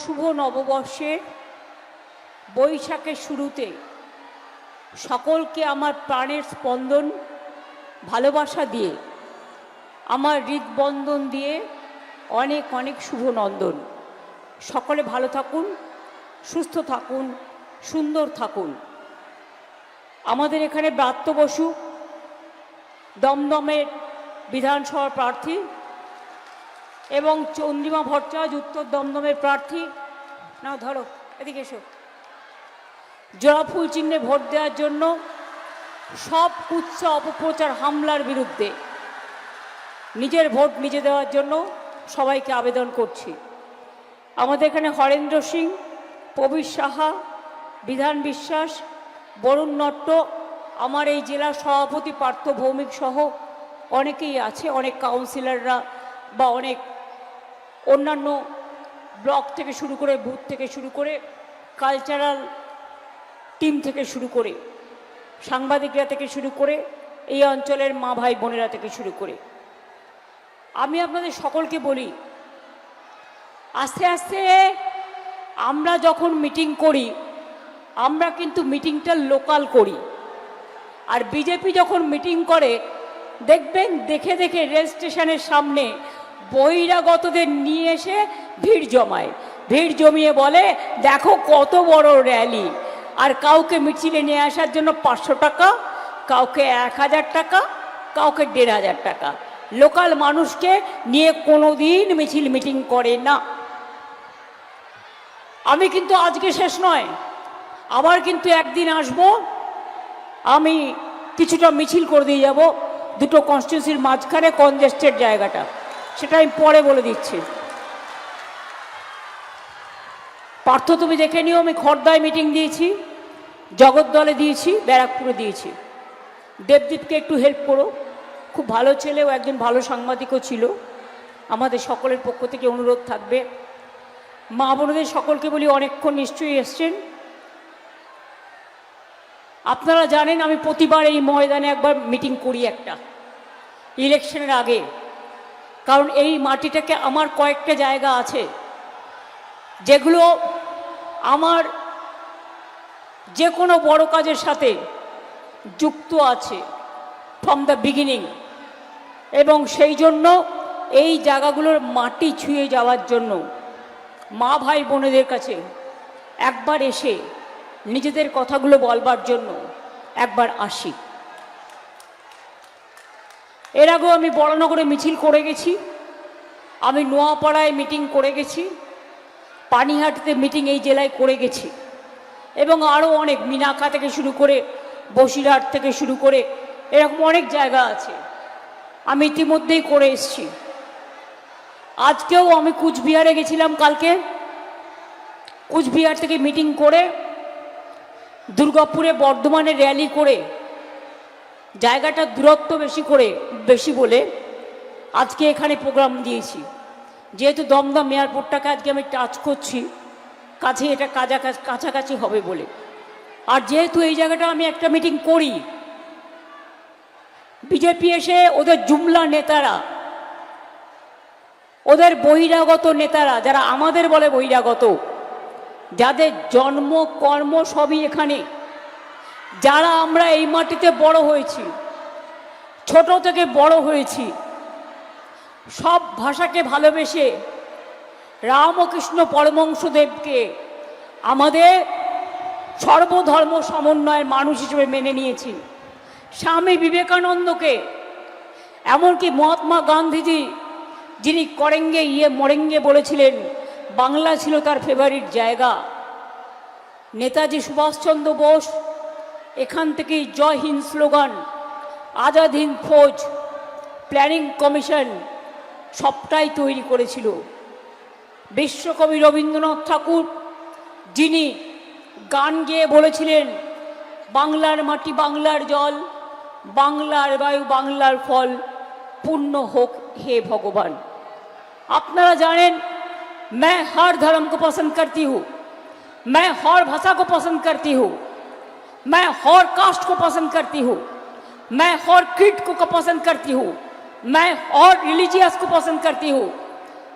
শুভ নববর্ষের বৈশাখের শুরুতে সকলকে আমার প্রাণের স্পন্দন ভালোবাসা দিয়ে আমার হৃদবন্ধন দিয়ে অনেক অনেক শুভ নন্দন। সকলে ভালো থাকুন, সুস্থ থাকুন, সুন্দর থাকুন। আমাদের এখানে ব্রাত্য বসু দমদমের বিধানসভার প্রার্থী এবং চন্দ্রিমা ভট্টাচার্য উত্তর দমদমের প্রার্থী। নাও ধরো, এদিকে এসো। জোড়া ফুল চিহ্নে ভোট দেওয়ার জন্য সব কুৎসা অপপ্রচার হামলার বিরুদ্ধে নিজের ভোট নিজে দেওয়ার জন্য সবাইকে আবেদন করছি। আমাদের এখানে হরেন্দ্র সিং, প্রবীর সাহা, বিধান বিশ্বাস, বরুণ নট্ট, আমার এই জেলার সভাপতি পার্থ ভৌমিক সহ অনেকেই আছে, অনেক কাউন্সিলররা বা অনেক অন্যান্য ব্লক থেকে শুরু করে, বুথ থেকে শুরু করে, কালচারাল টিম থেকে শুরু করে, সাংবাদিকরা থেকে শুরু করে, এই অঞ্চলের মা ভাই বোনেরা থেকে শুরু করে আমি আপনাদের সকলকে বলি, আস্তে আস্তে আমরা যখন মিটিং করি আমরা কিন্তু মিটিংটা লোকাল করি, আর বিজেপি যখন মিটিং করে দেখবেন দেখে দেখে রেল স্টেশনের সামনে বহিরাগতদের নিয়ে এসে ভিড় জমায়, ভিড় জমিয়ে বলে দেখো কত বড় র্যালি, আর কাউকে মিছিলে নিয়ে আসার জন্য 500 টাকা, কাউকে 1000 টাকা, কাউকে 1500 টাকা। লোকাল মানুষকে নিয়ে কোনোদিন মিছিল মিটিং করে না। আমি কিন্তু আজকে শেষ নয়, আবার কিন্তু একদিন আসবো, আমি কিছুটা মিছিল করে দিয়ে যাব দুটো কনস্টিটিউন্সির মাঝখানে কনজেস্টেড জায়গাটা, সেটা আমি পরে বলে দিচ্ছি। পার্থ তুমি দেখে নিও, আমি খড়দায় মিটিং দিয়েছি, জগদ্দলে দিয়েছি, ব্যারাকপুরে দিয়েছি। দেবদীপকে একটু হেল্প করো, খুব ভালো ছেলে, ও একজন ভালো সাংবাদিকও ছিল। আমাদের সকলের পক্ষ থেকে অনুরোধ থাকবে। মা বোনদের সকলকে বলি, অনেকক্ষণ নিশ্চয়ই এসছেন। আপনারা জানেন আমি প্রতিবার এই ময়দানে একবার মিটিং করি একটা ইলেকশনের আগে, কারণ এই মাটিটাকে আমার কয়েকটা জায়গা আছে যেগুলো আমার যে কোনো বড় কাজের সাথে যুক্ত আছে ফ্রম দ্য বিগিনিং, এবং সেই জন্য এই জায়গাগুলোর মাটি ছুঁয়ে যাওয়ার জন্য মা ভাই বোনেদের কাছে একবার এসে নিজেদের কথাগুলো বলবার জন্য একবার আসি। এর আগেও আমি বড়নগরে মিছিল করে গেছি, আমি নোয়াপাড়ায় মিটিং করে গেছি, পানিহাটিতে মিটিং এই জেলায় করে গেছি, এবং আরও অনেক মিনাখা থেকে শুরু করে বসিরহাট থেকে শুরু করে এরকম অনেক জায়গা আছে আমি ইতিমধ্যেই করে এসেছি। আজকেও আমি কুচবিহারে গেছিলাম, কালকে কুচবিহার থেকে মিটিং করে দুর্গাপুরে বর্ধমানে র্যালি করে জায়গাটার দূরত্ব বেশি বলে আজকে এখানে প্রোগ্রাম দিয়েছি। যেহেতু দমদম এয়ারপোর্টটাকে আজকে আমি টাচ করছি, কাছে এটা কাছাকাছি হবে বলে, আর যেহেতু এই জায়গাটা আমি একটা মিটিং করি, বিজেপি এসে ওদের জুমলা নেতারা, ওদের বহিরাগত নেতারা, যারা আমাদের বলে বহিরাগত, যাদের জন্ম কর্ম সবই এখানে, যারা আমরা এই মাটিতে বড় হয়েছি, ছোট থেকে বড় হয়েছি, সব ভাষাকে ভালোবেসে রামকৃষ্ণ পরমহংসদেবকে আমাদের সর্বধর্ম সমন্বয়ের মানুষ হিসেবে মেনে নিয়েছি, স্বামী বিবেকানন্দকে, এমনকি মহাত্মা গান্ধীজি যিনি করেঙ্গে ইয়ে মরেঙ্গে বলেছিলেন, বাংলা ছিল তার ফেভারিট জায়গা, নেতাজি সুভাষচন্দ্র বোস এখান থেকেই Jai Hind slogan, Azad Hind Fauj, planning commission সবটাই তৈরি করেছিল। বিশ্বকবি রবীন্দ্রনাথ ঠাকুর যিনি গান গেয়ে বলেছিলেন, বাংলার মাটি বাংলার জল, বাংলার বায়ু বাংলার ফল, পূর্ণ হোক হে ভগবান। আপনারা জানেন मैं हर धर्म को पसंद करती हूँ, मैं हर भाषा को पसंद करती हूँ, मैं हर कास्ट को पसंद करती हूँ, मैं हर क्रीड को पसंद करती हूँ, मैं हर रिलीजियस को पसंद करती हूँ,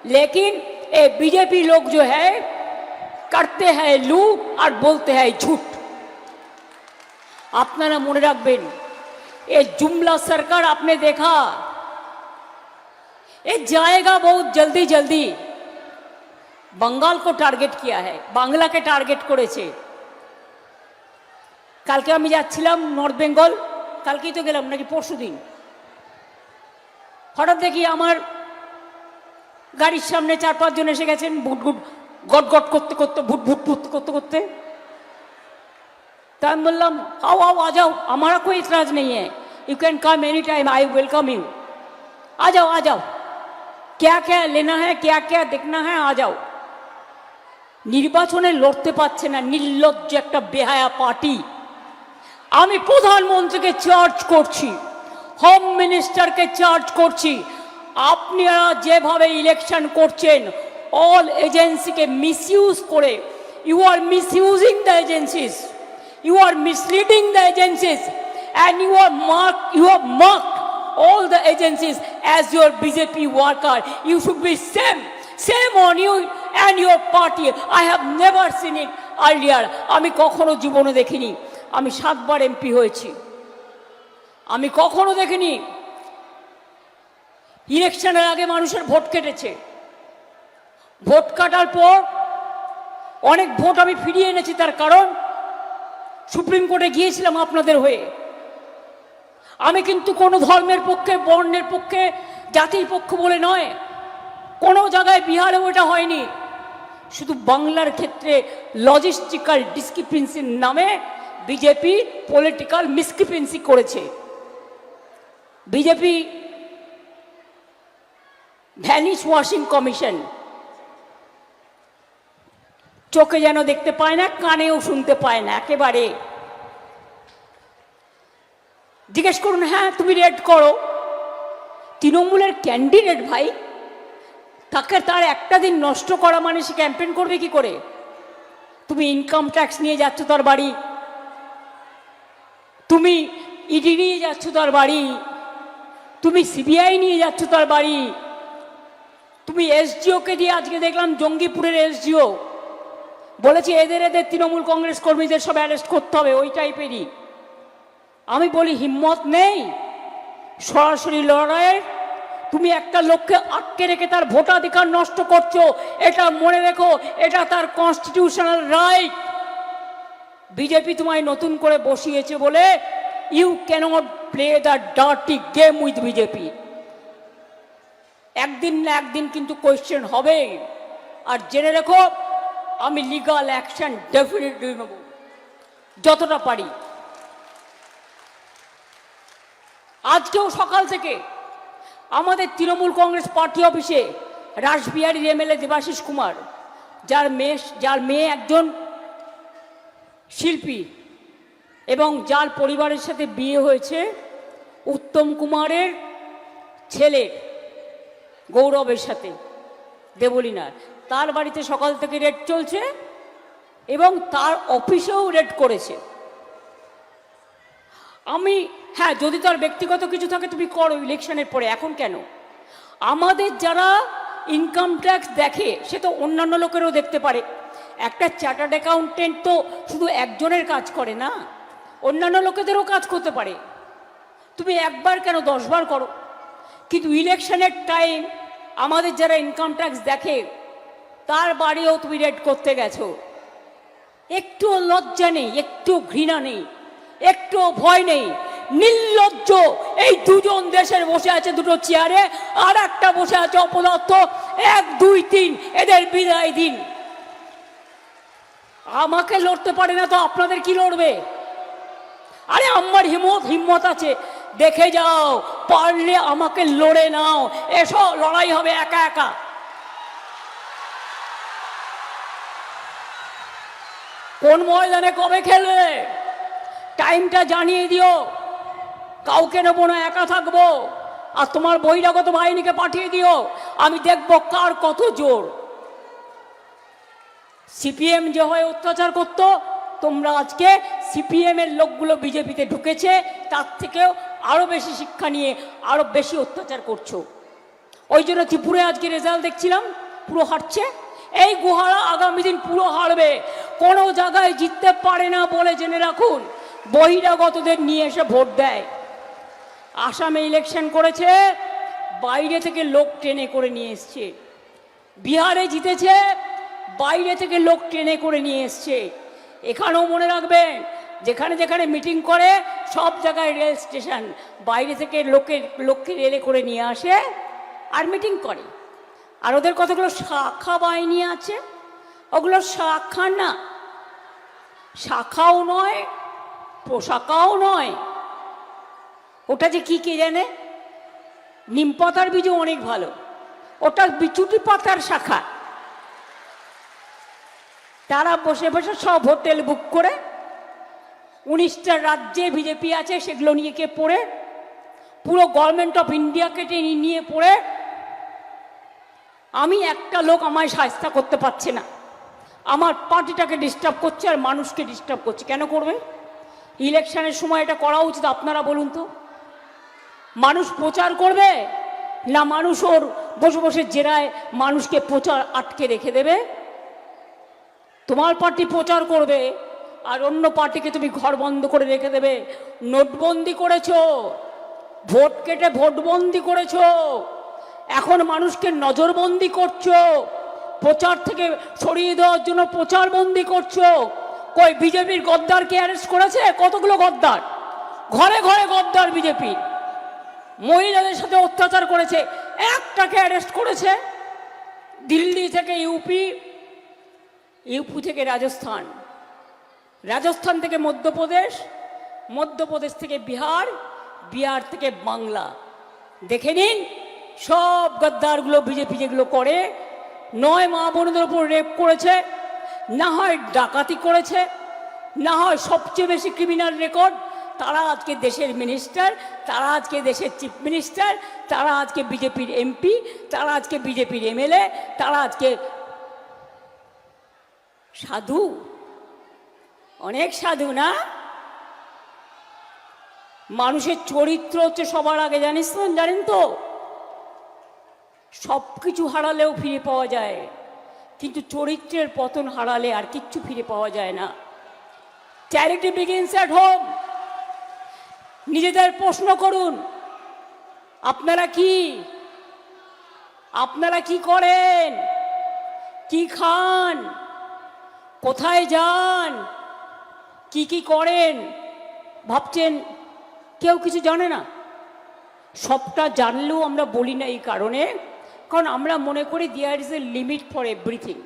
लेकिन ये बीजेपी लोग जो है करते हैं लूट और बोलते हैं झूठ। আপনারা মনে রাখবেন, ये जुमला सरकार आपने देखा, ये जाएगा बहुत जल्दी जल्दी। बंगाल को टारगेट किया है, बांग्ला के टारगेट করেছে। কালকে আমি যাচ্ছিলাম নর্থ বেঙ্গল, কালকেই তো গেলাম নাকি পরশুদিন, হঠাৎ দেখি আমার গাড়ির সামনে 4-5 জন এসে গেছেন, ভুট ভুট গট গট করতে করতে, ভুট ভুট ভুট করতে করতে। तो मैं बोललाम आओ आओ आ जाओ, हमारा कोई इतराज नहीं है, you can come any time, I welcome you, आ जाओ, क्या क्या लेना है, क्या क्या देखना है, आ जाओ। নির্বাচনে লড়তে পারছে না, নির্লজ্জ একটা বেহায়া পার্টি। আমি প্রধানমন্ত্রীকে চার্জ করছি, হোম মিনিস্টারকে চার্জ করছি, আপনারা যেভাবে ইলেকশন করছেন অল এজেন্সিকে মিসইউজ করে, you are misusing the agencies, you are misleading the agencies, and you have marked all the agencies as your BJP worker. You should be same on you and your party. I have never seen it earlier. আমি কখনো জীবনে দেখিনি, আমি 7 বার MP হয়েছি, আমি কখনো দেখিনি ইলেকশনের আগে মানুষের ভোট কেটেছে। ভোট কাটার পর অনেক ভোট আমি ফিরিয়ে এনেছি, তার কারণ সুপ্রিম কোর্টে গিয়েছিলাম আপনাদের হয়ে। আমি কিন্তু কোনো ধর্মের পক্ষে, বর্ণের পক্ষে, জাতির পক্ষ বলে নয়, কোনো জায়গায় বিহারে ওটা হয়নি। শুধু বাংলার ক্ষেত্রে লজিস্টিক্যাল ডিসক্রিপেন্সির নামে বিজেপি পলিটিক্যাল মিসক্রিপেন্সি করেছে। বিজেপি ভ্যানিশ ওয়াশিং কমিশন, চোখে যেন দেখতে পায় না, কানেও শুনতে পায় না একেবারে। জিজ্ঞেস করুন, হ্যাঁ তুমি রেড করো, তৃণমূলের ক্যান্ডিডেট ভাই, তাকে তার একটা দিন নষ্ট করা মানে সে ক্যাম্পেইন করবে কি করে? তুমি ইনকাম ট্যাক্স নিয়ে যাচ্ছ তার বাড়ি, তুমি ইডি নিয়ে যাচ্ছ তার বাড়ি, তুমি সিবিআই নিয়ে যাচ্ছ তার বাড়ি, তুমি এসডিওকে দিয়ে, আজকে দেখলাম জঙ্গিপুরের এসডিও বলেছে এদের তৃণমূল কংগ্রেস কর্মীদের সব অ্যারেস্ট করতে হবে, ওই টাইপেরই। আমি বলি হিম্মত নেই সরাসরি লড়াইয়ের? তুমি একটা লোককে আটকে রেখে তার ভোটাধিকার নষ্ট করছো, এটা মনে রেখো, এটা তার কনস্টিটিউশনাল রাইট। বিজেপি তোমায় নতুন করে বসিয়েছে বলে you cannot play the dirty game with BJP. একদিন না একদিন কিন্তু কোয়েশ্চেন হবে। আর জেনে রেখো, আমি লিগাল অ্যাকশন ডেফিনেটলি নেব যতটা পারি। আজকেও সকাল থেকে আমাদের তৃণমূল কংগ্রেস পার্টি অফিসে রাসবিহারীর এমএলএ দেবাশিস কুমার, যার মেয়ে একজন শিল্পী এবং যার পরিবারের সাথে বিয়ে হয়েছে উত্তম কুমারের ছেলে গৌরবের সাথে, দেবলীনার, তার বাড়িতে সকাল থেকে রেড চলছে এবং তার অফিসেও রেড করেছে। আমি হ্যাঁ, যদি তার ব্যক্তিগত কিছু থাকে তুমি করো ইলেকশনের পরে, এখন কেন? আমাদের যারা ইনকাম ট্যাক্স দেখে সে তো অন্যান্য লোকেরও দেখতে পারে। একটা চার্টার্ড অ্যাকাউন্টেন্ট তো শুধু একজনের কাজ করে না, অন্যান্য লোকেদেরও কাজ করতে পারে। তুমি একবার কেন 10 বার করো। কিন্তু ইলেকশনের টাইম আমাদের যারা ইনকাম ট্যাক্স দেখে তার বাড়িও তুমি রেড করতে গেছো। একটু লজ্জা নেই, একটু ঘৃণা নেই, একটু ভয় নেই। নির্লজ্জ এই দুজন দেশের বসে আছে দুটো চেয়ারে, আর একটা বসে আছে অপদার্থ। 1, 2, 3 এদের বিদায় দিন। আমাকে লড়তে পারে না তো আপনাদের কি লড়বে? আরে আমার হিম্মত আছে, দেখে যাও, পারলে আমাকে লড়ে নাও, এসো লড়াই হবে একা একা। কোন ময়দানে কবে খেলবে টাইমটা জানিয়ে দিও। কাউকে নেবো না, একা থাকবো। আর তোমার বহিরাগত বাহিনীকে পাঠিয়ে দিও, আমি দেখবো কার কত জোর। সিপিএম যে হয় অত্যাচার করতো, তোমরা আজকে সিপিএম এর লোকগুলো বিজেপিতে ঢুকেছে, তার থেকেও আরো বেশি শিক্ষা নিয়ে আরো বেশি অত্যাচার করছো। ওই জন্য ত্রিপুরায় আজকে রেজাল্ট দেখছিলাম পুরো হাঁটছে। এই গুহারা আগামী দিন পুরো হারবে। কোনো জায়গায় জিততে পারে না বলে জেনে রাখুন, বহিরাগতদের নিয়ে এসে ভোট দেয়। আসামে ইলেকশন করেছে, বাইরে থেকে লোক ট্রেনে করে নিয়ে এসছে। বিহারে জিতেছে, বাইরে থেকে লোক ট্রেনে করে নিয়ে এসছে। এখানেও মনে রাখবেন, যেখানে যেখানে মিটিং করে সব জায়গায় রেল স্টেশন, বাইরে থেকে লোককে রেলে করে নিয়ে আসে আর মিটিং করে। আর ওদের কতগুলো শাখা বাহিনী আছে, ওগুলো শাখা না, শাখাও নয়, পোশাকাও নয়, ওটা যে কি কে জানে। নিম পাতার বীজও অনেক ভালো, ওটা বিচুটি পাতার শাখা। তারা বসে বসে সব হোটেল বুক করে, 19টা রাজ্যে বিজেপি আছে, সেগুলো নিয়ে কে পড়ে, পুরো গভর্নমেন্ট অফ ইন্ডিয়াকে নিয়ে পড়ে। আমি একটা লোক আমায় সাহায্য করতে পারছে না, আমার পার্টিটাকে ডিস্টার্ব করছে আর মানুষকে ডিস্টার্ব করছে। কেন করবে? ইলেকশনের সময় এটা করা উচিত? আপনারা বলুন তো। মানুষ প্রচার করবে না মানুষ ওর বসে বসে জেরায় মানুষকে প্রচার আটকে রেখে দেবে? তোমার পার্টি প্রচার করবে আর অন্য পার্টিকে তুমি ঘর বন্ধ করে রেখে দেবে। নোটবন্দি করেছো, ভোট কেটে ভোটবন্দি করেছো, এখন মানুষকে নজরবন্দি করছো, প্রচার থেকে সরিয়ে দেওয়ার জন্য প্রচারবন্দি করছো। কই বিজেপির গদ্দারকে অ্যারেস্ট করেছে? কতগুলো গদ্দার, ঘরে ঘরে গদ্দার বিজেপির। মহিলাদের সাথে অত্যাচার করেছে, একটাকে অ্যারেস্ট করেছে। দিল্লি থেকে ইউপি, ইউপি থেকে রাজস্থান, রাজস্থান থেকে মধ্যপ্রদেশ, মধ্যপ্রদেশ থেকে বিহার, বিহার থেকে বাংলা। দেখে নিন সব গদ্দারগুলো বিজেপি যেগুলো করে, নয় মা বোনদের উপর রেপ করেছে, না হয় ডাকাতি করেছে, না হয় সবচেয়ে বেশি ক্রিমিনাল রেকর্ড, তারা আজকে দেশের মিনিস্টার, তারা আজকে দেশের চিফ মিনিস্টার, তারা আজকে বিজেপির এমপি, তারা আজকে বিজেপির এমএলএ, তারা আজকে সাধু, অনেক সাধু না? মানুষের চরিত্র হচ্ছে সবার আগে, জানেন তো? সব কিছু হারালেও ফিরে পাওয়া যায়, কিন্তু চরিত্রের পতন হারালে আর কিচ্ছু ফিরে পাওয়া যায় না। Charity begins at home. নিজেদের প্রশ্ন করুন, আপনারা কি করেন, কি খান, কোথায় যান, কি করেন? ভাবছেন কেউ কিছু জানে না? সবটা জানলেও আমরা বলি না, এই কারণে, কারণ আমরা মনে করি there is a limit for everything.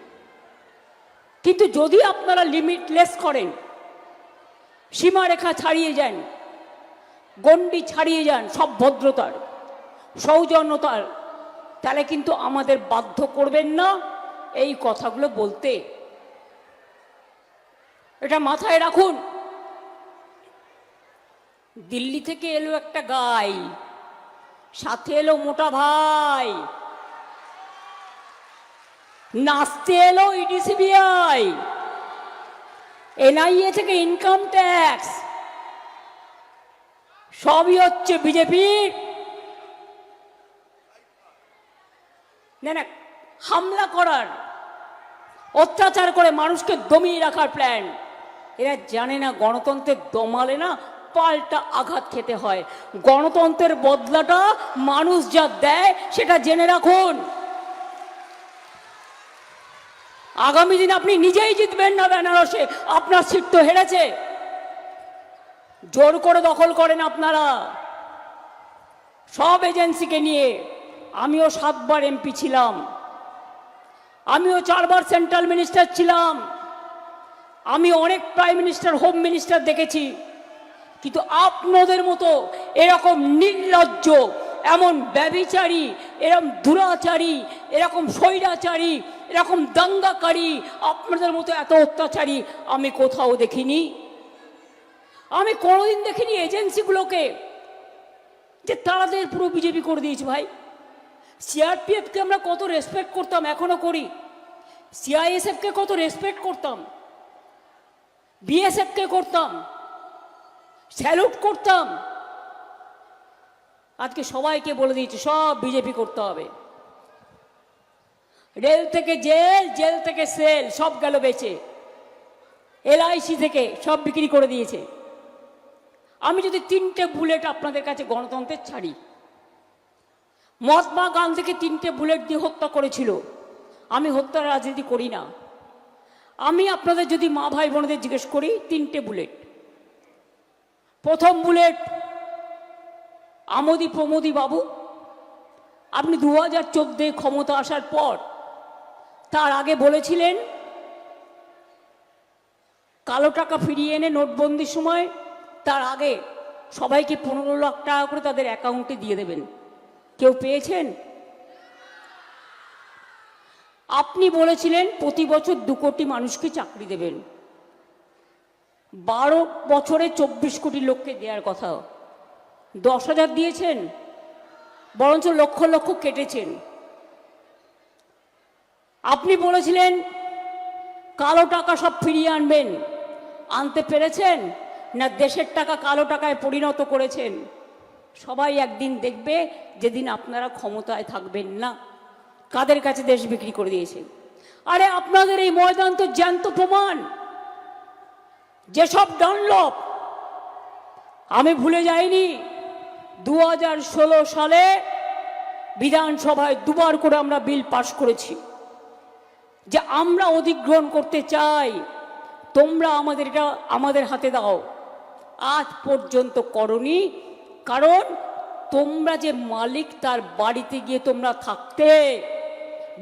কিন্তু যদি আপনারা লিমিটলেস করেন, সীমারেখা ছাড়িয়ে যান, গণ্ডি ছাড়িয়ে যান সব ভদ্রতার, সৌজন্যতার, তাহলে কিন্তু আমাদের বাধ্য করবেন না এই কথাগুলো বলতে। এটা মাথায় রাখুন। দিল্লি থেকে এলো একটা গাই, সাথে এলো মোটা ভাই, নাচতে এলো ইডি সিবিআই, এনআইএ থেকে ইনকাম ট্যাক্স, সবই হচ্ছে বিজেপির না হামলা করার, অত্যাচার করে মানুষকে দমিয়ে রাখার প্ল্যান। এরা জানে না গণতন্ত্রের দমালে না পাল্টা আঘাত খেতে হয়। গণতন্ত্রের বদলাটা মানুষ যা দেয় সেটা জেনে রাখুন। আগামী দিন আপনি নিজেই জিতবেন না বেনারসে, আপনার সিট তো হেরেছে। জোর করে দখল করেন আপনারা সব এজেন্সিকে নিয়ে। আমিও 7 বার এমপি ছিলাম, আমিও 4 বার সেন্ট্রাল মিনিস্টার ছিলাম, আমি অনেক প্রাইম মিনিস্টার, হোম মিনিস্টার দেখেছি। কিন্তু আপনাদের মতো এরকম নির্লজ্জ, এমন ব্যভিচারী, এরকম দুরাচারী, এরকম স্বৈরাচারী, এরকম দাঙ্গাকারী, আপনাদের মতো এত অত্যাচারী আমি কোথাও দেখিনি। আমি কোনোদিন দেখিনি এজেন্সিগুলোকে যে তাদের পুরো বিজেপি করে দিয়েছে। ভাই, সিআরপিএফকে আমরা কত রেসপেক্ট করতাম, এখনো করি। সিআইএসএফকে কত রেসপেক্ট করতাম, বিএসএফকে করতাম, স্যালুট করতাম। আজকে সবাইকে বলে দিয়েছে সব বিজেপি করতে হবে। রেল থেকে জেল, জেল থেকে সেল, সব গেল বেচে। LIC থেকে সব বিক্রি করে দিয়েছে। আমি যদি 3টে বুলেট আপনাদের কাছে গণতন্ত্রের ছাড়ি, মহাত্মা গান্ধীকে 3টে বুলেট দিয়ে হত্যা করেছিল। আমি হত্যার রাজনীতি করি না। আমি আপনাদের যদি মা ভাই বোনদের জিজ্ঞেস করি, 3টে বুলেট। প্রথম বুলেট আমোদি প্রমোদি বাবু, আপনি 2014 ক্ষমতা আসার পর, তার আগে বলেছিলেন কালো টাকা ফিরিয়ে এনে নোটবন্দির সময় তার আগে সবাইকে 15 লাখ টাকা করে তাদের অ্যাকাউন্টে দিয়ে দেবেন। কেউ পেয়েছেন? আপনি বলেছিলেন প্রতি বছর 2 কোটি মানুষকে চাকরি দেবেন। 12 বছরে 24 কোটি লোককে দেওয়ার কথা। 10,000 দিয়েছেন, বরঞ্চ লক্ষ লক্ষ কেটেছেন। আপনি বলেছিলেন কালো টাকা সব ফিরিয়ে আনবেন, আনতে পেরেছেন না? দেশের টাকা কালো টাকায় পরিণত করেছেন। সবাই একদিন দেখবে, যেদিন আপনারা ক্ষমতায় থাকবেন না, কাদের কাছে দেশ বিক্রি করে দিয়েছে। আরে আপনাদের এই ময়দান তো জ্যান্ত প্রমাণ। যেসব ডানলপ, আমি ভুলে যাইনি 2016 সালে বিধানসভায় 2বার করে আমরা বিল পাশ করেছি যে আমরা অধিগ্রহণ করতে চাই, তোমরা আমাদের হাতে দাও। আজ পর্যন্ত করনি, কারণ তোমরা যে মালিক তার বাড়িতে গিয়ে তোমরা থাকতে।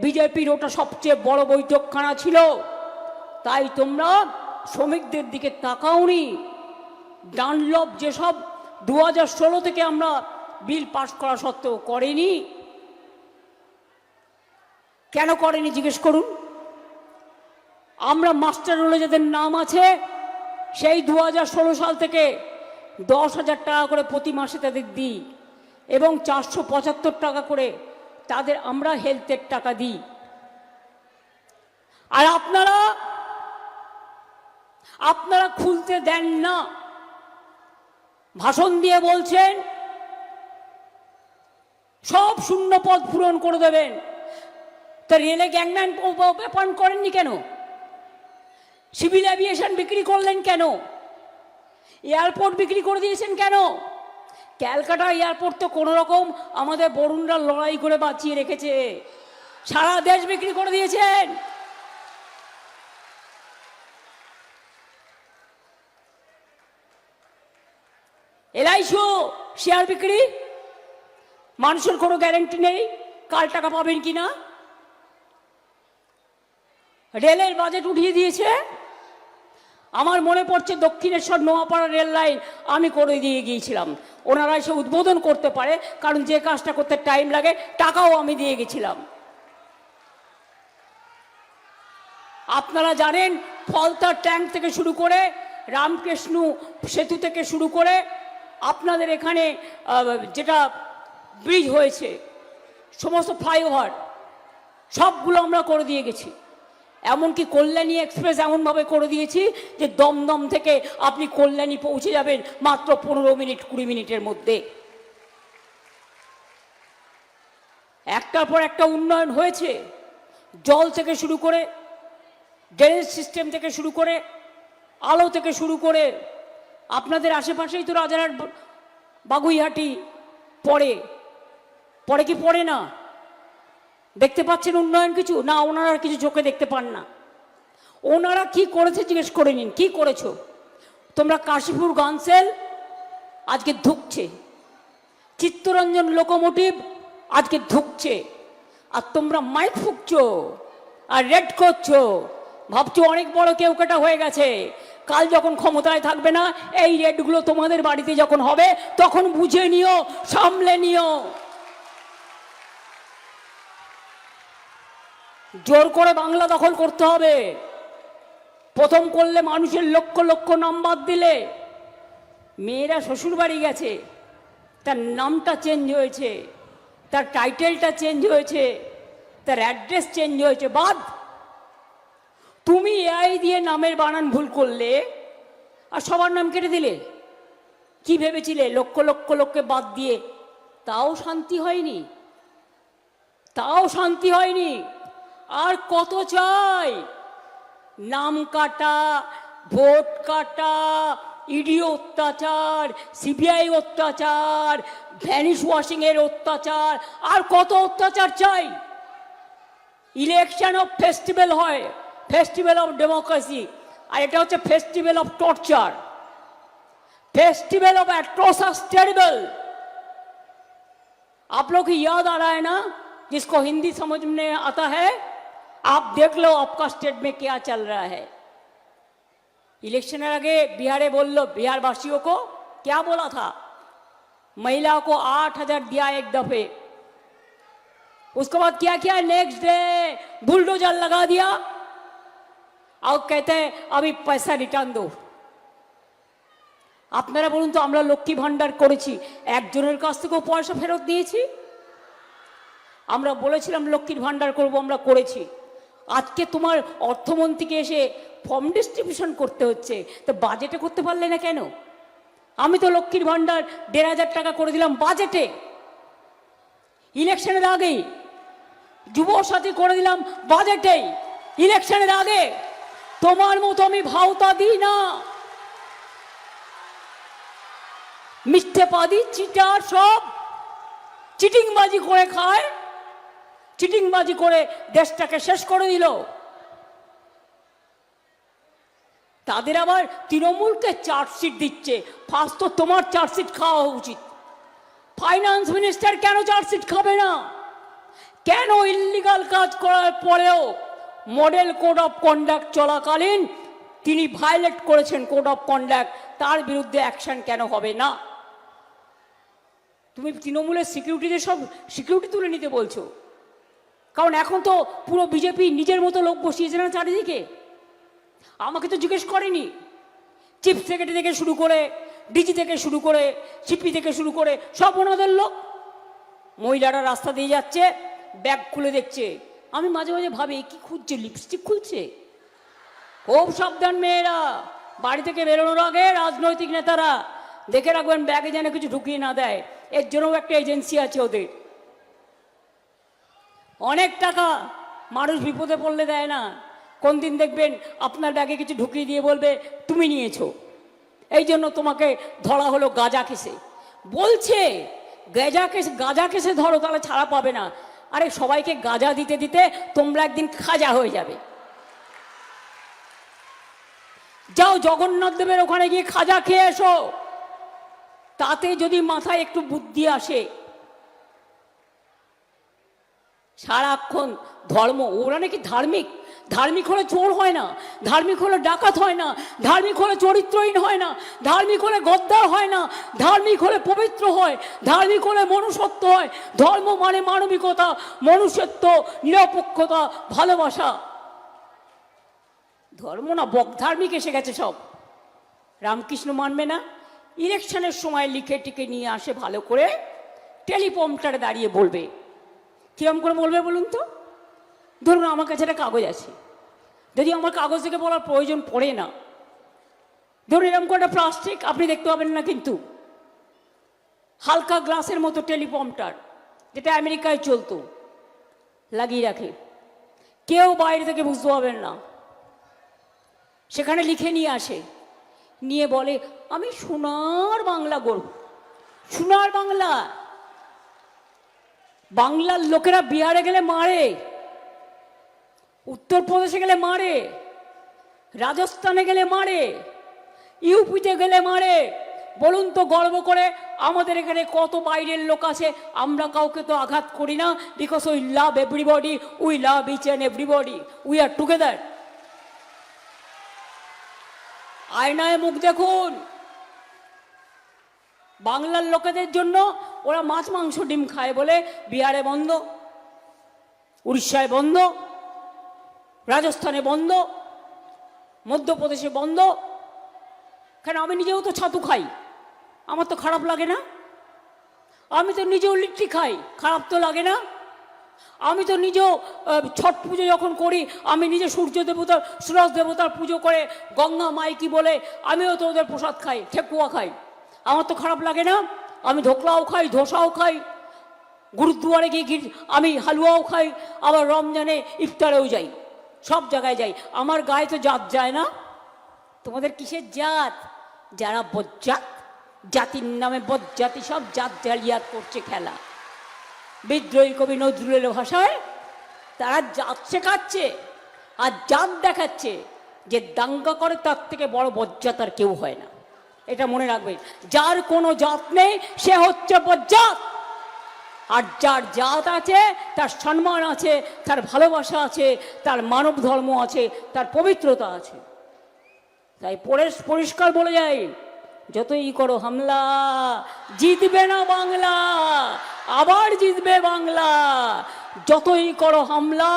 বিজেপির ওটা সবচেয়ে বড় বৈঠকখানা ছিল, তাই তোমরা শ্রমিকদের দিকে তাকাওনি। ডানলপ যেসব 2016 থেকে আমরা বিল পাস করা সত্ত্বেও করেনি, কেন করেনি জিজ্ঞেস করুন। আমরা মাস্টার রোলে যাদের নাম আছে, সেই 2016 সাল থেকে 10,000 টাকা করে প্রতি মাসে তাদের দিই, এবং 475 টাকা করে তাদের আমরা হেলথের টাকা দিই। আর আপনারা খুলতে দেন না। ভাষণ দিয়ে বলছেন সব শূন্য পদ পূরণ করে দেবেন। তা রেলে গ্যাংম্যান অ্যাপয়েন্ট করেননি কেন? সিভিল এভিয়েশন বিক্রি করলেন কেন? এয়ারপোর্ট বিক্রি করে দিয়েছেন কেন? ক্যালকাটা এয়ারপোর্ট তো কোনো রকম আমাদের বরুণরা লড়াই করে বাঁচিয়ে রেখেছে, সারা দেশ বিক্রি করে দিয়েছেন। LIC শেয়ার বিক্রি, মানুষের কোনো গ্যারান্টি নেই কাল টাকা পাবেন কিনা। রেলের বাজেট উঠিয়ে দিয়েছে। আমার মনে পড়ছে দক্ষিণেশ্বর নোয়াপাড়া রেল লাইন আমি করে দিয়ে গিয়েছিলাম। ওনারা এসে উদ্বোধন করতে পারে, কারণ যে কাজটা করতে টাইম লাগে, টাকাও আমি দিয়ে গেছিলাম। আপনারা জানেন ফলতার ট্যাঙ্ক থেকে শুরু করে রামকৃষ্ণ সেতু থেকে শুরু করে আপনাদের এখানে যেটা ব্রিজ হয়েছে, সমস্ত ফ্লাইওভার সবগুলো আমরা করে দিয়ে গেছি। এমনকি কল্যাণী এক্সপ্রেস এমনভাবে করে দিয়েছি যে দমদম থেকে আপনি কল্যাণী পৌঁছে যাবেন মাত্র 15 মিনিট 20 মিনিটের মধ্যে। একটার পর একটা উন্নয়ন হয়েছে, জল থেকে শুরু করে, ড্রেনেজ সিস্টেম থেকে শুরু করে, আলো থেকে শুরু করে। আপনাদের আশেপাশেই তো রাজারহাট বাগুইহাটি পড়ে কি পড়ে না? দেখতে পাচ্ছেন উন্নয়ন কিছু? না, ওনারা কিছু চোখে দেখতে পান না। ওনারা কি করেছে জিজ্ঞেস করে নিন, কি করেছো তোমরা? কাশীপুর গানসেল আজকে ধুকছে, চিত্তরঞ্জন লোকোমোটিভ আজকে ধুকছে, আর তোমরা মাইক ফুঁকছো আর রেড করছো, ভাবছো অনেক বড় কেউ কেটা হয়ে গেছে। কাল যখন ক্ষমতায় থাকবে না, এই রেডগুলো তোমাদের বাড়িতে যখন হবে, তখন বুঝে নিও, সামলে নিও। জোর করে বাংলা দখল করতে হবে। প্রথম করলে মানুষের লক্ষ লক্ষ নাম্বার দিলে, মেয়েরা শ্বশুর বাড়ি গেছে, তার নামটা চেঞ্জ হয়েছে, তার টাইটেলটা চেঞ্জ হয়েছে, তার অ্যাড্রেস চেঞ্জ হয়েছে, বাদ। তুমি AI দিয়ে নামের বানান ভুল করলে আর সবার নাম কেটে দিলে। কি ভেবেছিলে লক্ষ লক্ষ লোককে বাদ দিয়ে তাও শান্তি হয়নি? তাও শান্তি হয়নি। আর কত চাই? নাম কাটা, ভোট কাটা, ইডি অত্যাচার, সিবিআই অত্যাচার, ভ্যানিশ ওয়াশিং এর অত্যাচার, আর কত অত্যাচার চাই? ইলেকশন অফ ফেস্টিভ্যাল হয়, फेस्टिवल ऑफ डेमोक्रेसी, और এটা হচ্ছে festival of torture, festival of atrocities terrible. आप लोग को याद आ रहा है ना? जिसको हिंदी समझ में आता है आप देख लो आपका स्टेट में क्या चल रहा है। इलेक्शन आगे बिहारे बोल लो, बिहार वासियों को क्या बोला था? महिलाओं को 8,000 दिया एक दफे, उसके बाद क्या किया? नेक्स्ट डे बुलडोजर लगा दिया और कहते हैं अभी पैसा रिटर्न दो। আপনারা বলুন তো, আমরা লক্ষ্মী ভান্ডার করেছি, একজনের কাছ থেকেও পয়সা ফেরত দিয়েছি? আমরা বলেছিলাম লক্ষ্মীর ভান্ডার করব, আমরা করেছি। আজকে তোমার অর্থমন্ত্রীকে এসে ফর্ম ডিস্ট্রিবিউশন করতে হচ্ছে, তো বাজেটে করতে পারলে না কেন? আমি তো লক্ষ্মীর ভান্ডার 1,500 টাকা করে দিলাম বাজেটে, ইলেকশনের আগেই। যুব সাথী করে দিলাম বাজেটে, ইলেকশনের আগে। তোমার মতো আমি ভাওতা দিই না। মিথ্যেবাদী, চিটার, সব চিটিংবাজি করে খায়, চিটিংবাজি করে দেশটাকে শেষ করে দিল। তাদের আবার তৃণমূলকে চার্জশিট দিচ্ছে। ফার্স্ট তো তোমার চার্জশিট খাওয়া উচিত। ফাইন্যান্স মিনিস্টার কেন চার্জশিট খাবে না? কেন ইল্লিগাল কাজ করার পরেও মডেল কোড অফ কন্ডাক্ট চলাকালীন তিনি ভায়োলেট করেছেন কোড অফ কন্ডাক্ট, তার বিরুদ্ধে অ্যাকশন কেন হবে না? তুমি তৃণমূলের সিকিউরিটিদের সব সিকিউরিটি তুলে নিতে বলছো, কারণ এখন তো পুরো বিজেপি নিজের মতো লোক বসিয়েছে না চারিদিকে। আমাকে তো জিজ্ঞেস করেনি। চিফ সেক্রেটারি থেকে শুরু করে, ডিজি থেকে শুরু করে, সিপি থেকে শুরু করে সব ওনাদের লোক। মহিলারা রাস্তা দিয়ে যাচ্ছে, ব্যাগ খুলে দেখছে। আমি মাঝে মাঝে ভাবি কি খুঁজছে, লিপস্টিক খুলছে? খুব সাবধান মেয়েরা, বাড়ি থেকে বেরোনোর আগে রাজনৈতিক নেতারা দেখে রাখবেন ব্যাগে যেন কিছু ঢুকিয়ে না দেয়। এর জন্যও একটা এজেন্সি আছে ওদের। অনেক টাকা মানুষ বিপদে পড়লে দেয় না। কোন দিন দেখবেন আপনার ব্যাগে কিছু ঢুকিয়ে দিয়ে বলবে তুমি নিয়েছো, এই জন্য তোমাকে ধরা হলো গাঁজা কেসে। বলছে গাঁজা কেসে ধরো, তাহলে ছাড়া পাবে না। আরে সবাইকে গাঁজা দিতে দিতে তোমরা একদিন খাজা হয়ে যাবে। যাও জগন্নাথ দেবের ওখানে গিয়ে খাজা খেয়ে এসো, তাতে যদি মাথায় একটু বুদ্ধি আসে। সারাক্ষণ ধর্ম, ওরা নাকি ধার্মিক। ধার্মিক হলে চোর হয় না, ধার্মিক হলে ডাকাত হয় না, ধার্মিক হলে চরিত্রহীন হয় না, ধার্মিক হলে গদ্দার হয় না, ধার্মিক হলে পবিত্র হয়, ধার্মিক হলে মনুষ্যত্ব হয়। ধর্ম মানে মানবিকতা, মনুষ্যত্ব, নিরপেক্ষতা, ভালোবাসা। ধর্ম না, ধার্মিক এসে গেছে সব। রামকৃষ্ণ মানবে না। ইলেকশনের সময় লিখে টিকে নিয়ে আসে ভালো করে, টেলিপ্রম্পটারে দাঁড়িয়ে বলবে। কিরম করে বলবে বলুন তো? ধরুন আমার কাছে একটা কাগজ আছে, যদি আমার কাগজ থেকে বলার প্রয়োজন পড়ে না, ধরুন এরকম করে একটা প্লাস্টিক, আপনি দেখতে পাবেন না কিন্তু হালকা গ্লাসের মতো টেলিপ্রম্পটার, যেটা আমেরিকায় চলতো, লাগিয়ে রাখে, কেউ বাইরে থেকে বুঝতে পারবেন না। সেখানে লিখে নিয়ে আসে, নিয়ে বলে আমি সোনার বাংলা গড়ব। সোনার বাংলা। বাংলার লোকেরা বিহারে গেলে মারে, উত্তরপ্রদেশে গেলে মারে, রাজস্থানে গেলে মারে, ইউপিতে গেলে মারে। বলুন তো গর্ব করে, আমাদের এখানে কত বাইরের লোক আছে, আমরা কাউকে তো আঘাত করি না, because we love everybody, we love each and everybody, we are together. আয়নায় মুখ দেখুন। বাংলার লোকেদের জন্য ওরা মাছ মাংস ডিম খায় বলে বিহারে বন্ধ, উড়িষ্যায় বন্ধ, রাজস্থানে বন্ধ, মধ্যপ্রদেশে বন্ধ। কেন? আমি নিজেও তো ছাতু খাই, আমার তো খারাপ লাগে না। আমি তো নিজেও লিট্টি খাই, খারাপ তো লাগে না। আমি তো নিজেও ছট পুজো যখন করি, আমি নিজে সূর্য দেবতার, সুরজ দেবতার পুজো করে গঙ্গা মাইকি বলে আমিও তো ওদের প্রসাদ খাই, ঠেকুয়া খাই, আমার তো খারাপ লাগে না। আমি ধোকলাও খাই, ধোসাও খাই, গুরুদুয়ারে গিয়ে আমি হালুয়াও খাই, আবার রমজানে ইফতারেও যাই, সব জায়গায় যাই। আমার গায়ে তো জাত যায় না। তোমাদের কিসের জাত? যারা বজ্জাত, জাতির নামে বজ্জাতি সব জাত জালিয়াত করছে খেলা। বিদ্রোহী কবি নজরুলের ভাষায় তারা জাত শেখাচ্ছে আর জাত দেখাচ্ছে। যে দাঙ্গা করে তার থেকে বড় বজ্জাত আর কেউ হয় না, এটা মনে রাখবে। যার কোনো জাত নেই সে হচ্ছে বজ্জাত, আর যার জাত আছে তার সম্মান আছে, তার ভালোবাসা আছে, তার মানব ধর্ম আছে, তার পবিত্রতা আছে। তাই পরিষ্কার বলে যায়, যতই করো হামলা জিতবে না বাংলা, আবার জিতবে বাংলা। যতই করো হামলা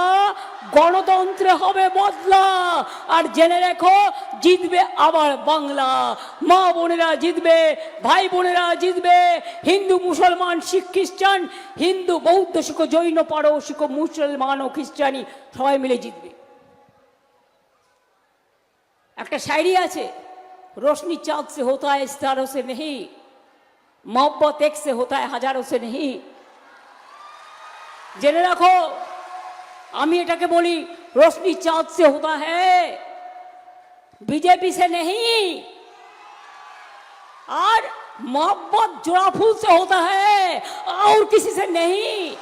গণতন্ত্রে হবে বদলা, আর জেনে রেখো জিতবে আবার বাংলা। মা বোনেরা জিতবে, ভাই বোনেরা জিতবে, হিন্দু মুসলমান শিখ খ্রিস্টান, হিন্দু বৌদ্ধ শিখ জৈন পারসিক মুসলমান ও খ্রিস্টানি সবাই মিলে জিতবে। একটা শায়রি আছে, रोशनी चाँद से होता है सितारों से नहीं, मोहब्बत एक से होता है हजारों से नहीं। জেনে রাখো, আমি এটাকে বলি रोशनी चाँद से होता है, बीजेपी से नहीं, और मोहब्बत जोड़ा फूल से होता है और किसी से नहीं।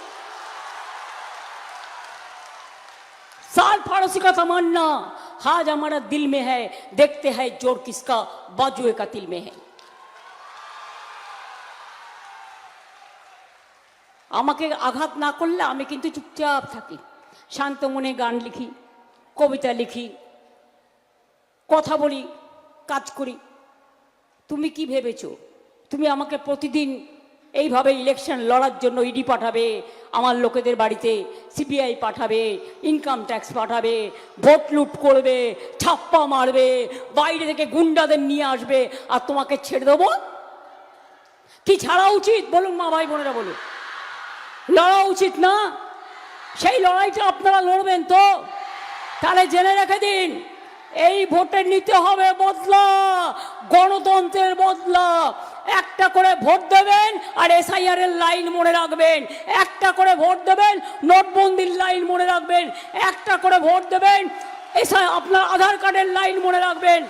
साल फारसी का तमन्ना आज हमारा दिल में है, देखते हैं जोर किसका बाजुए का तिल में है। আমাকে আঘাত না করলে আমি কিন্তু চুপচাপ থাকি, শান্ত মনে গান লিখি, কবিতা লিখি, কথা বলি, কাজ করি। তুমি কি ভেবেছো তুমি আমাকে প্রতিদিন এইভাবে ইলেকশন লড়ার জন্য ইডি পাঠাবে, আমার লোকেদের বাড়িতে সিবিআই পাঠাবে, ইনকাম ট্যাক্স পাঠাবে, ভোট লুট করবে, ছাপ্পা মারবে, বাইরে থেকে গুন্ডাদের নিয়ে আসবে, আর তোমাকে ছেড়ে দেবো? কি ছাড়া উচিত বলুন মা ভাই বোনেরা, বলুন। লড়া উচিত না? সেই লড়াইটা আপনারা লড়বেন তো? তাহলে জেনে রেখে দিন, এই ভোটে নিতে হবে বদলা, গণতন্ত্রের বদলা। একটা করে ভোট দেবেন আর এসআইআর এর লাইন মনে রাখবেন, একটা করে ভোট দেবেন, নোটবন্দির লাইন মনে রাখবেন, একটা করে ভোট দেবেন, আপনার আধার কার্ডের লাইন মনে রাখবেন,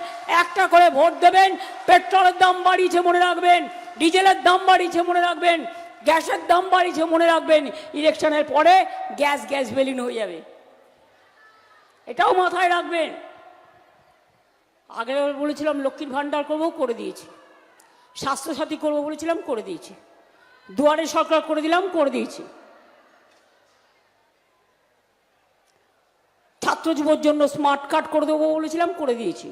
একটা করে ভোট দেবেন, পেট্রোলের দাম বাড়িয়েছে মনে রাখবেন, ডিজেলের দাম বাড়িয়েছে মনে রাখবেন, গ্যাসের দাম বাড়িয়েছে মনে রাখবেন। ইলেকশনের পরে গ্যাস বেলিন হয়ে যাবে, এটাও মাথায় রাখবেন। আগে বলেছিলাম লক্ষ্মীর ভাণ্ডার করবো, করে দিয়েছি। স্বাস্থ্যসাথী করবো বলেছিলাম, করে দিয়েছি। দুয়ারে সরকার করে দিলাম, করে দিয়েছি। ছাত্র যুবর জন্য স্মার্ট কার্ড করে দেবো বলেছিলাম, করে দিয়েছি।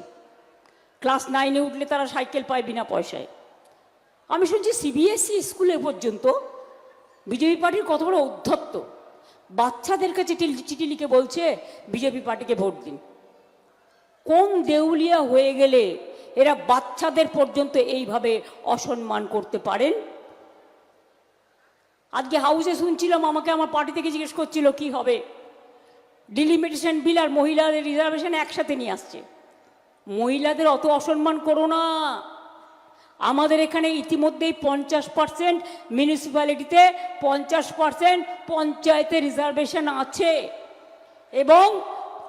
ক্লাস 9-এ উঠলে তারা সাইকেল পায় বিনা পয়সায়। আমি শুনছি সিবিএসই স্কুলে পর্যন্ত বিজেপি পার্টির কত বড় উদ্ধত্ত, বাচ্চাদের কাছে চিঠি লিখে বলছে বিজেপি পার্টিকে ভোট দিন। কোন দেউলিয়া হয়ে গেলে এরা বাচ্চাদের পর্যন্ত এইভাবে অসম্মান করতে পারেন? আজকে হাউসে শুনছিলাম, আমাকে আমার পার্টি থেকে জিজ্ঞেস করছিল কি হবে, ডিলিমিটেশন বিল আর মহিলাদের রিজার্ভেশন একসাথে নিয়ে আসছে। মহিলাদের অত অসম্মান করো না। আমাদের এখানে ইতিমধ্যেই 50% মিউনিসিপ্যালিটিতে, 50% পঞ্চায়েতে রিজার্ভেশন আছে, এবং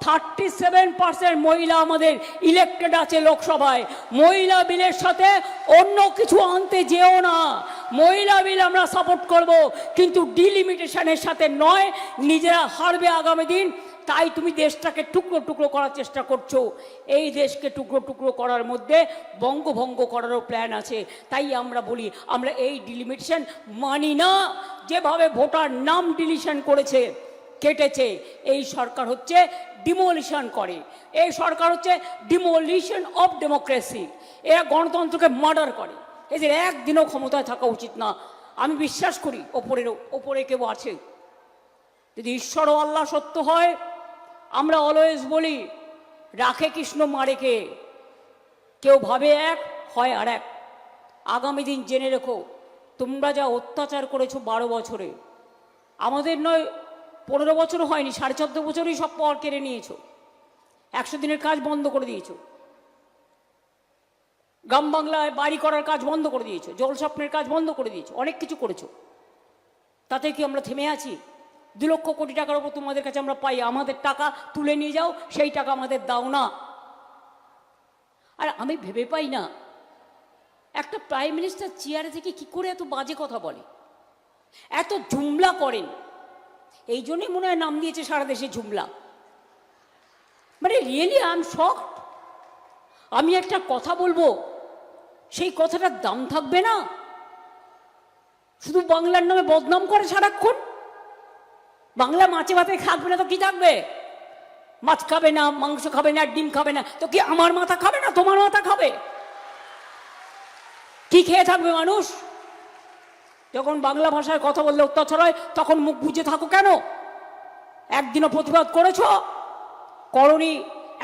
37% মহিলা আমাদের ইলেক্টেড আছে লোকসভায়। মহিলা বিলের সাথে অন্য কিছু আনতে যেও না। মহিলা বিল আমরা সাপোর্ট করব, কিন্তু ডিলিমিটেশনের সাথে নয়। নিজেরা হারবে আগামী দিন, তাই তুমি দেশটাকে টুকরো টুকরো করার চেষ্টা করছো। এই দেশকে টুকরো টুকরো করার মধ্যে বঙ্গভঙ্গ করারও প্ল্যান আছে। তাই আমরা বলি, আমরা এই ডিলিমিটেশন মানি না। যেভাবে ভোটার নাম ডিলিশন করেছে, কেটেছে, এই সরকার হচ্ছে ডিমোলিশন করে। এই সরকার হচ্ছে ডিমোলিশন অফ ডেমোক্রেসি। এরা গণতন্ত্রকে মার্ডার করে। এদের একদিনও ক্ষমতায় থাকা উচিত না। আমি বিশ্বাস করি ওপরে কেউ আছে। যদি ঈশ্বর ও আল্লাহ সত্য হয়, আমরা অলওয়েজ বলি রাখে কৃষ্ণ মারে কে, কেউ ভাবে এক হয় আর এক। আগামী দিন জেনে রেখো, তোমরা যা অত্যাচার করেছো 12 বছরে, আমাদের নয় 15 বছরও হয়নি, 14.5 বছরই সব পাওয়ার কেড়ে নিয়েছো। 100 দিনের কাজ বন্ধ করে দিয়েছো, গ্রাম বাংলায় বাড়ি করার কাজ বন্ধ করে দিয়েছো, জল স্বপ্নের কাজ বন্ধ করে দিয়েছো, অনেক কিছু করেছো। তাতে কি আমরা থেমে আছি? 2 লক্ষ কোটি টাকার উপর তোমাদের কাছে আমরা পাই, আমাদের টাকা তুলে নিয়ে যাও, সেই টাকা আমাদের দাও না। আর আমি ভেবে পাই না একটা প্রাইম মিনিস্টার চেয়ারে থেকে কি করে এত বাজে কথা বলে, এত জুমলা করেন। এই জন্যই মনে হয় নাম দিয়েছে সারা দেশে জুমলা। মানে রিয়েলি আই এম শকড। আমি একটা কথা বলবো, সেই কথাটার দাম থাকবে না, শুধু বাংলার নামে বদনাম করে সারাক্ষণ। বাংলা মাছে ভাতে থাকবে না তো কি থাকবে? মাছ খাবে না, মাংস খাবে না, ডিম খাবে না, তো কি আমার মাথা খাবে না, তোমার মাথা খাবে? কি খেয়ে থাকবে মানুষ? যখন বাংলা ভাষায় কথা বললে অত্যাচার হয় তখন মুখ বুজে থাকো কেন? একদিনও প্রতিবাদ করেছ? করনি।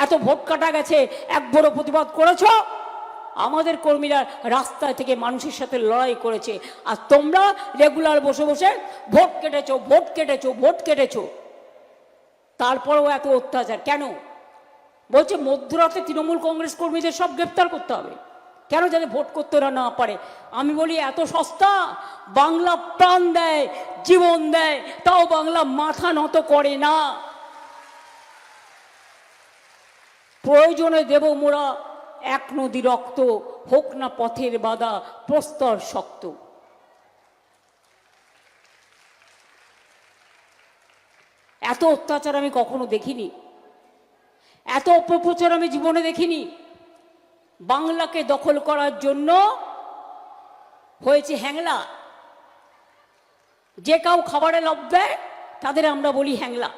এত ভোট কাটা গেছে, একবারও প্রতিবাদ করেছ? আমাদের কর্মীরা রাস্তায় থেকে মানুষের সাথে লড়াই করেছে, আর তোমরা রেগুলার বসে বসে ভোট কেটেছো, ভোট কেটেছো, ভোট কেটেছো। তারপরেও এত অত্যাচার কেন? বলছে মধ্যরাতে তৃণমূল কংগ্রেস কর্মীদের সব গ্রেপ্তার করতে হবে। কেন? যাতে ভোট করতে না পারে। আমি বলি এত সস্তা? বাংলা প্রাণ দেয়, জীবন দেয়, তাও বাংলা মাথা নত করে না। প্রয়োজনে দেব মোরা 1 নদী রক্ত, হোক না পথের বাধা প্রস্তর শক্ত। এত অত্যাচার আমি কখনো দেখিনি, এত অপপ্রচার আমি জীবনে দেখিনি। বাংলাকে দখল করার জন্য হয়েছে হ্যাংলা। যে কাউ খাবারে লাভ দেয় তাদের আমরা বলি হ্যাংলা।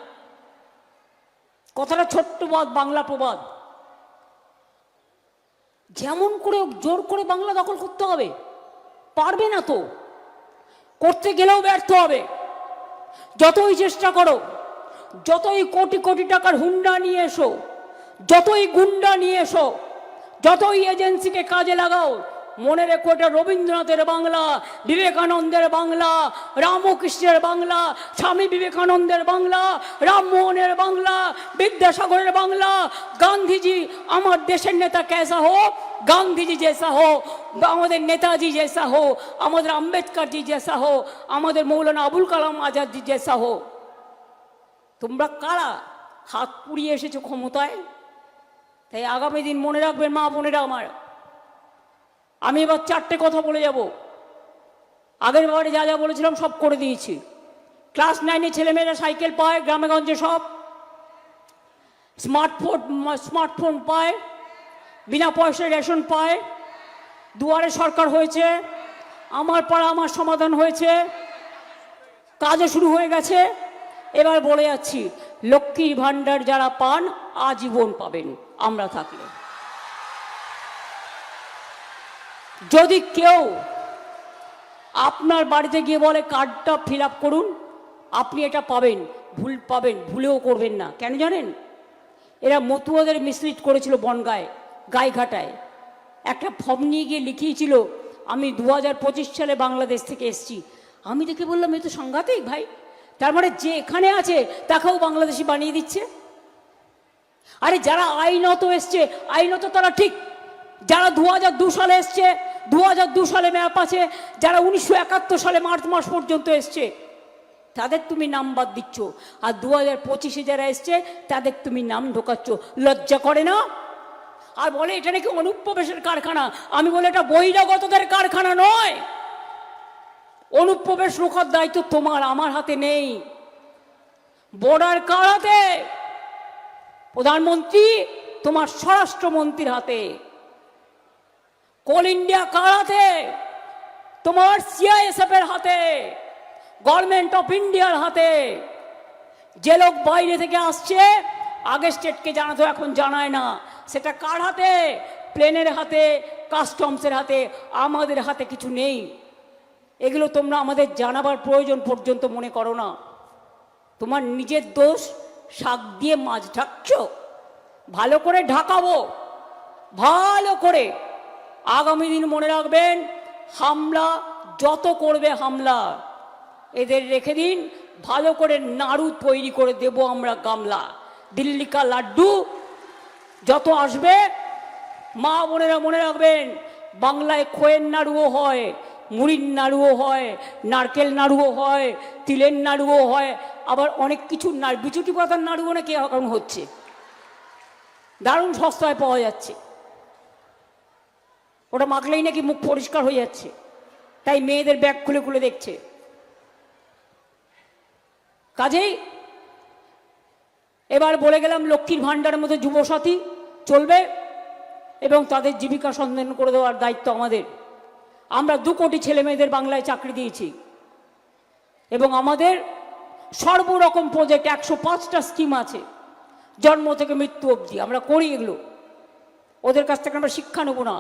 কথাটা ছোট্ট বাংলা প্রবাদ। যেমন করে জোর করে বাংলা দখল করতে হবে, পারবে না তো, করতে গেলেও ব্যর্থ হবে। যতই চেষ্টা করো, যতই কোটি কোটি টাকার হুন্ডা নিয়ে এসো, যতই গুন্ডা নিয়ে এসো, যতই এজেন্সিকে কাজে লাগাও, মনে রেখো এটা রবীন্দ্রনাথের বাংলা, বিবেকানন্দের বাংলা, রামকৃষ্ণের বাংলা, স্বামী বিবেকানন্দের বাংলা, রামমোহনের বাংলা, বিদ্যাসাগরের বাংলা। গান্ধীজি আমার দেশের নেতা कैसा हो, গান্ধীজি जैसा हो, আমাদের নেতাজি जैसा हो, আমাদের আম্বেদকর জি जैसा हो, আমাদের মৌলানা আবুল কালাম আজাদ জি जैसा हो। তোমরা কারা হাত পুড়িয়ে এসেছো ক্ষমতায়? তাই আগামী দিন মনে রাখবেন মা বোনেরা আমার। আমি এবার 4টে কথা বলে যাব। আগের বারে যা যা বলেছিলাম সব করে দিয়েছি। ক্লাস 9-এ ছেলেমেয়েরা সাইকেল পায়, গ্রামে গঞ্জে সব স্মার্টফোন পায়, বিনা পয়সায় রেশন পায়, দুয়ারে সরকার হয়েছে, আমার পাড়া আমার সমাধান হয়েছে, কাজও শুরু হয়ে গেছে। এবার বলে যাচ্ছি, লক্ষ্মীর ভাণ্ডার যারা পান আজীবন পাবেন আমরা থাকলে। যদি কেউ আপনার বাড়িতে গিয়ে বলে কার্ডটা ফিল আপ করুন, আপনি এটা পাবেন, পাবেন, ভুলেও করবেন না। কেন জানেন? এরা মতুয়াদের মিসলিড করেছিল বনগাঁয়, গাইঘাটায়। একটা ফর্ম নিয়ে গিয়ে লিখিয়েছিল আমি 2025 সালে বাংলাদেশ থেকে এসেছি। আমি দেখে বললাম এ তো সাংঘাতিক ভাই। তার মানে যে এখানে আছে তাকেও বাংলাদেশি বানিয়ে দিচ্ছে। আরে যারা আইনত এসছে, আইনত তারা ঠিক। যারা 2002 সালে এসছে, 2002 সালে ম্যাপ আছে, যারা 1971 সালে মার্চ মাস পর্যন্ত এসছে, তাদের তুমি নাম বাদ দিচ্ছ। আর 2025-এ যারা এসছে তাদের তুমি নাম ঢোকাচ্ছ। লজ্জা করে না? আর বলে এটা নাকি অনুপ্রবেশের কারখানা। আমি বলে এটা বহিরাগতদের কারখানা নয়। অনুপ্রবেশ রোখার দায়িত্ব তোমার, আমার হাতে নেই। বর্ডার কার হাতে? প্রধানমন্ত্রী তোমার স্বরাষ্ট্রমন্ত্রীর হাতে। কোল ইন্ডিয়া কার হাতে? তোমার CISF এর হাতে, গভর্নমেন্ট অফ ইন্ডিয়ার হাতে। যে লোক বাইরে থেকে আসছে আগে স্টেটকে জানাতো, এখন জানায় না। সেটা কার হাতে? প্লেনের হাতে, কাস্টমসের হাতে। আমাদের হাতে কিছু নেই। এগুলো তোমরা আমাদের জানাবার প্রয়োজন পর্যন্ত মনে করো না। তোমার নিজের দোষ, শাক দিয়ে মাছ ঢাকছ। ভালো করে ঢাকাবো, ভালো করে। আগামী দিন মনে রাখবেন, হামলা যত করবে হামলা, এদের রেখে দিন, ভালো করে নাড়ু তৈরি করে দেব আমরা গামলা। দিল্লি কা লাড্ডু যত আসবে, মা বোনেরা মনে রাখবেন, বাংলায় খোয়ের নাড়ুও হয়, মুড়ির নাড়ুও হয়, নারকেল নাড়ুও হয়, তিলের নাড়ুও হয়, আবার অনেক কিছু বিচুটি পাতার নাড়ুও নাকি এখন হচ্ছে, দারুণ সস্তায় পাওয়া যাচ্ছে। ওটা মাখলেই নাকি মুখ পরিষ্কার হয়ে যাচ্ছে, তাই মেয়েদের ব্যাগ খুলে খুলে দেখছে। কাজেই এবার বলে গেলাম লক্ষ্মীর ভাণ্ডারের মতো যুবসাথী চলবে এবং তাদের জীবিকা সন্ধান করে দেওয়ার দায়িত্ব আমাদের। আমরা 2 কোটি ছেলে মেয়েদের বাংলায় চাকরি দিয়েছি এবং আমাদের সর্বরকম প্রজেক্ট 105টা স্কিম আছে, জন্ম থেকে মৃত্যু অবধি আমরা করি এগুলো। ওদের কাছ থেকে আমরা শিক্ষা নেব না,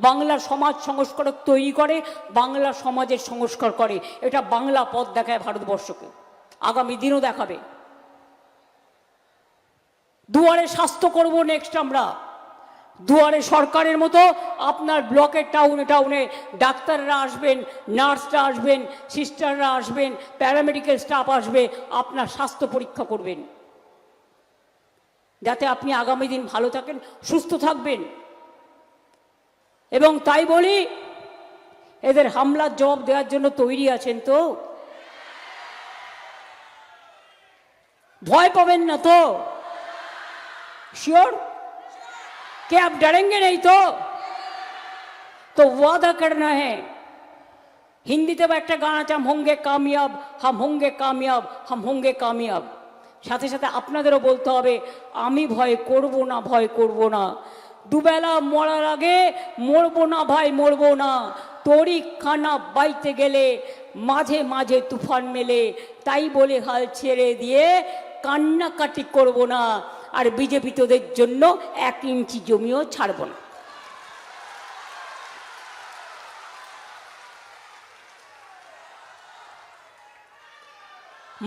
বাংলার সমাজ সংস্কারক তৈরি করে, বাংলা সমাজের সংস্কার করে। এটা বাংলা পথ দেখায় ভারতবর্ষকে, আগামী দিনও দেখাবে। দুয়ারে স্বাস্থ্য করব নেক্সট আমরা, দুয়ারে সরকারের মতো আপনার ব্লকের টাউনে টাউনে ডাক্তাররা আসবেন, নার্সরা আসবেন, সিস্টাররা আসবেন, প্যারামেডিক্যাল স্টাফ আসবে, আপনার স্বাস্থ্য পরীক্ষা করবেন, যাতে আপনি আগামী দিন ভালো থাকেন, সুস্থ থাকবেন। এবং তাই বলি, এদের হামলার জবাব দেওয়ার জন্য তৈরি আছেন তো? ভয় পাবেন না তো? श्योर कि आप डरेंगे नहीं तो वादा करना है। हिंदी तो एक गाना আছে, हम होंगे कामयाब, हम होंगे कामयाब, हम होंगे कामयाब। সাথে সাথে আপনাদেরও বলতে হবে, আমি ভয় করব না, ভয় করব না। দুবেলা মরার আগে মরবো না ভাই, মরবো না। তরি খানা বাইতে গেলে মাঝে মাঝে তুফান মেলে, তাই বলে হাল ছেড়ে দিয়ে কান্নাকাটি করব না। আর বিজেপি তোদের জন্য 1 ইঞ্চি জমিও ছাড়ব না।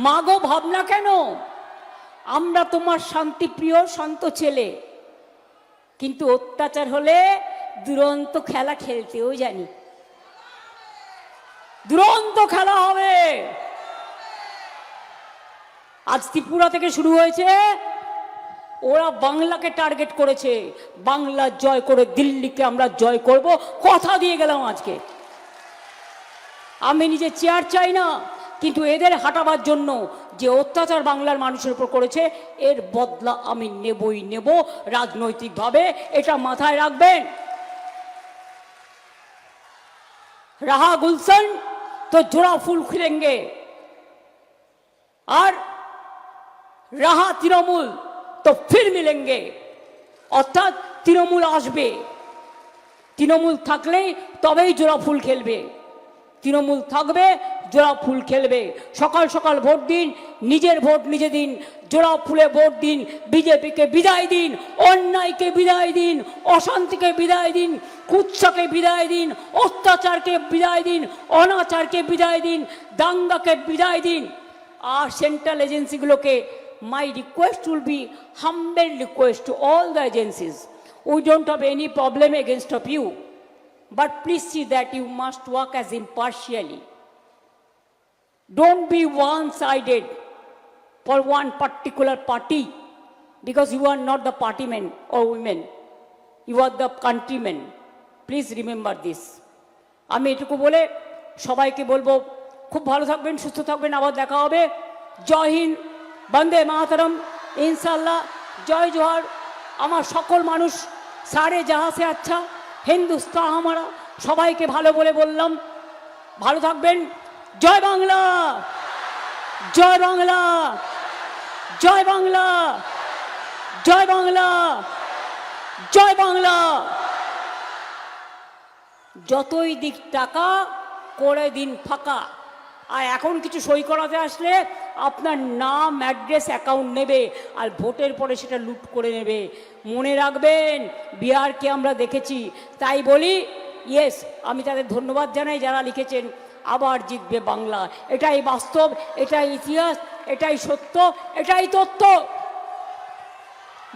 মাগো ভাবনা কেন? আমরা তোমার শান্তিপ্রিয় শান্ত ছেলে, কিন্তু অত্যাচার হলে দুরন্ত খেলা খেলতেও জানি। দুরন্ত খেলা হবে। আজ ত্রিপুরা থেকে শুরু হয়েছে, ওরা বাংলাকে টার্গেট করেছে। বাংলা জয় করে দিল্লিকে আমরা জয় করব, কথা দিয়ে গেলাম আজকে। আমি নিজে চেয়ার চাই না, কিন্তু এদের হাঁটাবার জন্য যে অত্যাচার বাংলার মানুষের উপর করেছে, এর বদলা আমি নেবই নেব রাজনৈতিকভাবে, এটা মাথায় রাখবেন। রাহা গুলশন তো জোড়া ফুল খিলেঙ্গে, আর রাহা তৃণমূল তো ফির মিলেঙ্গে। অর্থাৎ তৃণমূল আসবে, তৃণমূল থাকলেই তবেই জোড়া ফুল খেলবে। তৃণমূল থাকবে, জোড়া ফুল খেলবে। সকাল সকাল ভোট দিন, নিজের ভোট নিজে দিন, জোড়া ফুলে ভোট দিন। বিজেপিকে বিদায় দিন, অন্যায়কে বিদায় দিন, অশান্তিকে বিদায় দিন, কুৎসাকে বিদায় দিন, অত্যাচারকে বিদায় দিন, অনাচারকে বিদায় দিন, দাঙ্গাকে বিদায় দিন। আর central এজেন্সিগুলোকে, my request will be humble request to all the agencies. We don't have any problem against of you, but please see that you must work as impartially. Don't be one-sided for one particular party, because you are not the party men or women, you are the countrymen. Please remember this. আমি এটুকু বলে সবাইকে বলবো, খুব ভালো থাকবেন, সুস্থ থাকবেন, আবার দেখা হবে। জয় হিন্দ, বন্দে মাতরম, ইনশাল্লাহ, জয় জোহার। আমার সকল মানুষ সারে জাহাঁ সে আচ্ছা হিন্দুস্তান হামারা, সবাইকে ভালো বলে বললাম, ভালো থাকবেন। জয় বাংলা, জয় বাংলা, জয় বাংলা, জয় বাংলা, জয় বাংলা। যতই দিক টাকা করে দিন ফাঁকা। আর এখন কিছু সই করাতে আসলে আপনার নাম, অ্যাড্রেস, অ্যাকাউন্ট নেবে, আর ভোটের পরে সেটা লুট করে নেবে। মনে রাখবেন, বিহারকে আমরা দেখেছি। তাই বলি, ইয়েস, আমি তাদের ধন্যবাদ জানাই যারা লিখেছেন আবার জিতবে বাংলা। এটাই বাস্তব, এটাই ইতিহাস, এটাই সত্য, এটাই তথ্য।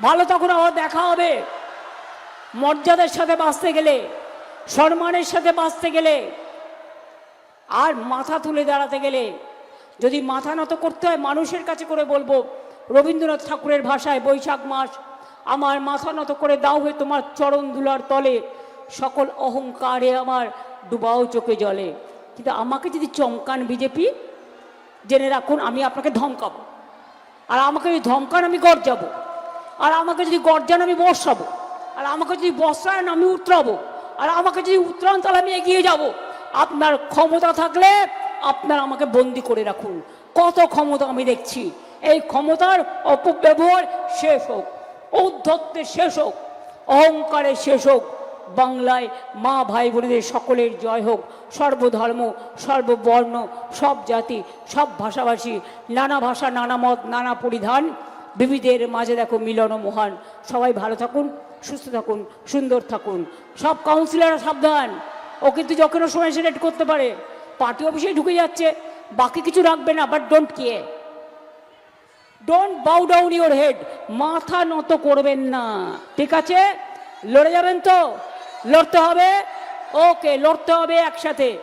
ভালো তখন আবার দেখা হবে। মর্যাদার সাথে বাঁচতে গেলে, সম্মানের সাথে বাঁচতে গেলে, আর মাথা তুলে দাঁড়াতে গেলে, যদি মাথা নত করতে হয় মানুষের কাছে করে বলবো, রবীন্দ্রনাথ ঠাকুরের ভাষায়, বৈশাখ মাস, আমার মাথা নত করে দাও হে তোমার চরণ দুলার তলে, সকল অহংকারে আমার ডুবাও চোখে জলে। কিন্তু আমাকে যদি চমকান বিজেপি, জেনে রাখুন আমি আপনাকে ধমকাবো। আর আমাকে যদি ধমকান আমি গর্জাবো। আর আমাকে যদি গর্জান আমি বসাবো। আর আমাকে যদি বসান আমি উতরাবো। আর আমাকে যদি উতরান তাহলে আমি এগিয়ে যাব। আপনার ক্ষমতা থাকলে আপনারা আমাকে বন্দি করে রাখুন। কত ক্ষমতা আমি দেখছি। এই ক্ষমতার অপব্যবহার শেষ হোক, ঔদ্ধত্যের শেষ হোক, অহংকারের শেষ হোক। বাংলায় মা ভাই বোনেদের সকলের জয় হোক। সর্বধর্ম, সর্ববর্ণ, সব জাতি, সব ভাষাভাষী, নানা ভাষা, নানা মত, নানা পরিধান, বিবিধের মাঝে দেখো মিলন মহান। সবাই ভালো থাকুন, সুস্থ থাকুন, সুন্দর থাকুন। সব কাউন্সিলররা সাবধান, ও কিন্তু যখন সময় সিলেক্ট করতে পারে। পার্টি অফিসে ঢুকে যাচ্ছে, বাকি কিছু রাখবে না, বাট ডোন্ট কেয়ার। ডোন্ট বাউ ডাউন ইউর হেড, মাথা নত করবেন না, ঠিক আছে? লড়ে যাবেন তো? লড়তে হবে, ওকে, লড়তে হবে একসাথে।